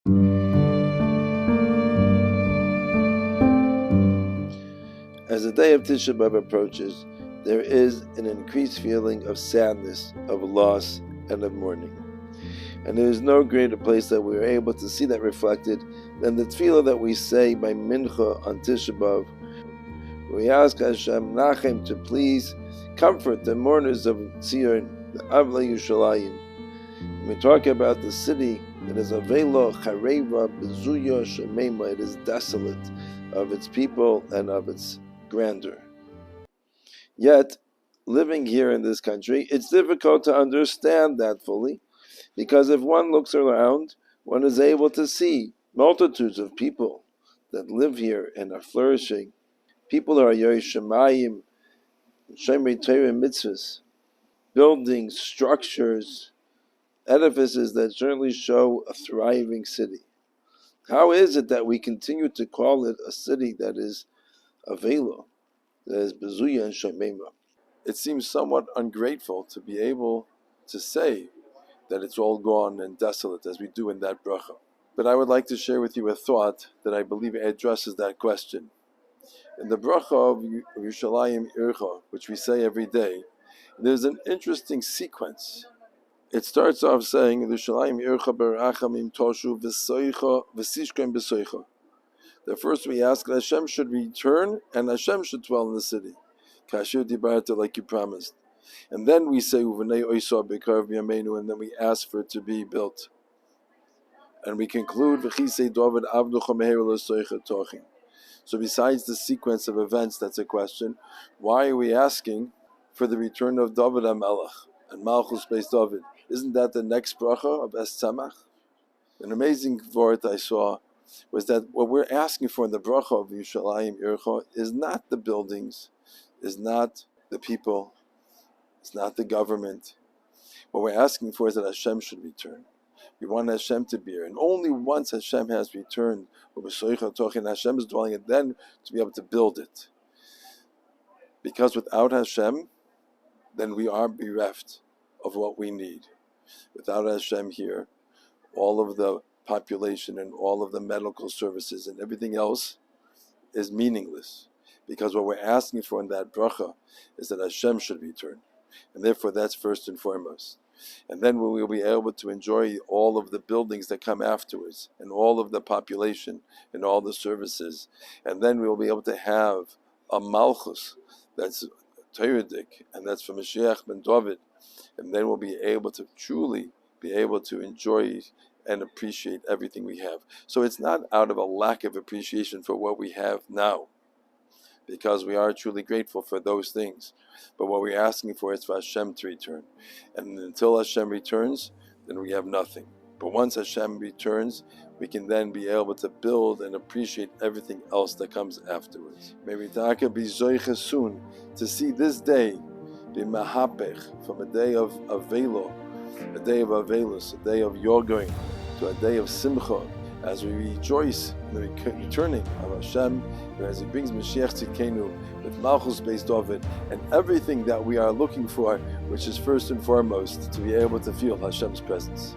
As the day of Tisha B'Av approaches, there is an increased feeling of sadness, of loss, and of mourning. And there is no greater place that we are able to see that reflected than the tefillah that we say by Mincha on Tisha B'Av. We ask Hashem Nachem to please comfort the mourners of Zion, the Avla Yerushalayim. We talk about the city that is Avelo, Chareva, Bezuya, Shemema. It is desolate of its people and of its grandeur. Yet, living here in this country, it's difficult to understand that fully, because if one looks around, one is able to see multitudes of people that live here and are flourishing. People who are Yerushalayim, Shemrei Torah mitzvahs, buildings, structures, edifices that certainly show a thriving city. How is it that we continue to call it a city that is Avelo, that is Bezuya and Shemema? It seems somewhat ungrateful to be able to say that it's all gone and desolate as we do in that bracha. But I would like to share with you a thought that I believe addresses that question. In the bracha of Yerushalayim Ircha, which we say every day, there's an interesting sequence. It starts off saying, Yerushalayim Ircha berachamim toshu v'sishkem b'soicha. That first we ask that Hashem should return and Hashem should dwell in the city. Kashir dibarta, like you promised. And then we say, Uvenei oisa b'karv yameinu, and then we ask for it to be built. And we conclude, V'chisei David avducha meheru l'soicha tochim. So besides the sequence of events, that's a question. Why are we asking for the return of David HaMelech and Malchus Beis David? Isn't that the next bracha of Es Tzemach? An amazing word I saw was that what we're asking for in the bracha of Yerushalayim Ircha is not the buildings, is not the people, it's not the government. What we're asking for is that Hashem should return. We want Hashem to be here. And only once Hashem has returned, Hashem is dwelling, and then to be able to build it. Because without Hashem, then we are bereft of what we need. Without Hashem here, all of the population and all of the medical services and everything else is meaningless. Because what we're asking for in that bracha is that Hashem should return. And therefore that's first and foremost. And then we will be able to enjoy all of the buildings that come afterwards, and all of the population, and all the services. And then we will be able to have a Malchus that's Toradic, and that's from Mashiach ben David. And then we'll be able to truly be able to enjoy and appreciate everything we have. So it's not out of a lack of appreciation for what we have now, because we are truly grateful for those things. But what we're asking for is for Hashem to return. And until Hashem returns, then we have nothing. But once Hashem returns, we can then be able to build and appreciate everything else that comes afterwards. May we be zoiche soon to see this day be mahapech, from a day of Avelo, a day of Avelus, a day of Yogering, to a day of Simcha, as we rejoice in the returning of Hashem, as He brings Mashiach Tzidkenu with Malchus Beis David and everything that we are looking for, which is first and foremost to be able to feel Hashem's presence.